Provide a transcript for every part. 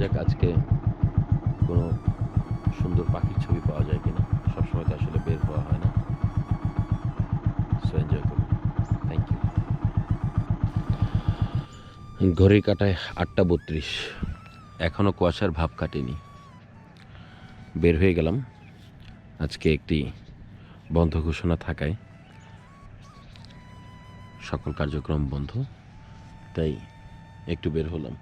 যাক আজকে কোনো সুন্দর পাখির ছবি পাওয়া যায় কিনা। সবসময় তো আসলে বের হওয়া হয় না। সো এনজয় করুন। Thank you. ঘড়ির কাঁটায় ৮টা ৩২। এখনও কুয়াশার ভাব কাটেনি। বের হয়ে গেলাম। আজকে একটি বন্ধ ঘোষণা থাকায় সকল কার্যক্রম বন্ধ, তাই একটু বের হলাম।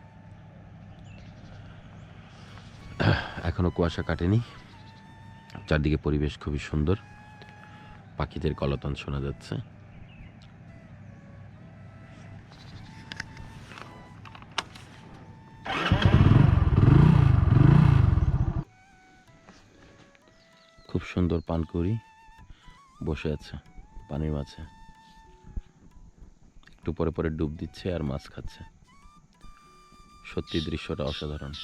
এখনও কুয়াশা কাটেনি। চারদিকে পরিবেশ খুবই সুন্দর। পাখিদের কলতান শোনা যাচ্ছে। খুব সুন্দর পানকৌড়ি বসে আছে পানির মাঝে। একটু পরে পরে ডুব দিচ্ছে আর মাছ খাচ্ছে। সত্যি দৃশ্যটা অসাধারণ।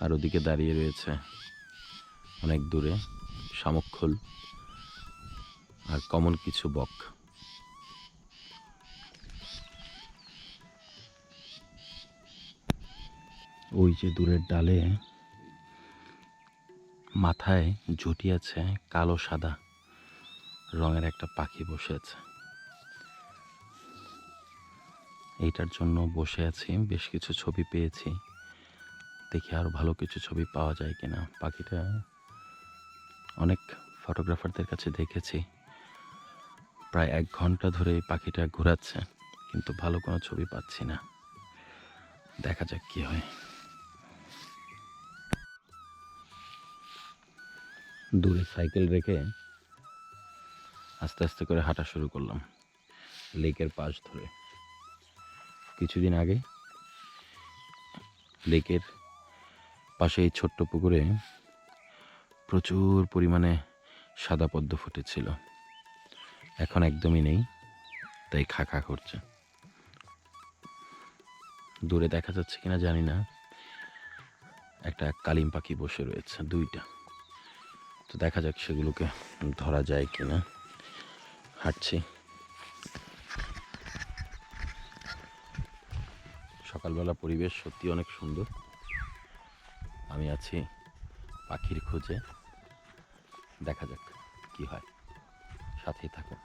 আর ওদিকে দাঁড়িয়ে রয়েছে অনেক দূরে শামুকখোল আর কমন কিছু বক। ওই যে দূরের ডালে মাথায় ঝুঁটি আছে কালো সাদা রঙের একটা পাখি বসে আছে। এইটার জন্য বসে আছি, বেশ কিছু ছবি পেয়েছি। দেখি আরো ভালো কিছু ছবি পাওয়া যায় কিনা। পাখিটা অনেক ফটোগ্রাফারদের কাছে দেখেছি, প্রায় 1 ঘন্টা ধরে এই পাখিটা ঘোরাচ্ছে, কিন্তু ভালো কোনো ছবি পাচ্ছি না। দেখা যাক কি হয়। দূরে সাইকেল রেখে আস্তে আস্তে করে হাঁটা শুরু করলাম লেকের পাশ ধরে। কিছুদিন আগে লেকের পাশে এই ছোট্ট পুকুরে প্রচুর পরিমাণে সাদা পদ্ম ফুটেছিল। এখন একদমই নেই, তাই খা খা করছে। দূরে দেখা যাচ্ছে কিনা জানি না, একটা কালিম পাখি বসে রয়েছে, 2টা। তো দেখা যাক সেগুলোকে ধরা যায় কিনা। হাঁটছি। সকালবেলা পরিবেশ সত্যি অনেক সুন্দর। আমি আছি পাখির খোঁজে। দেখা যাক কি হয়, সাথেই থাকুন।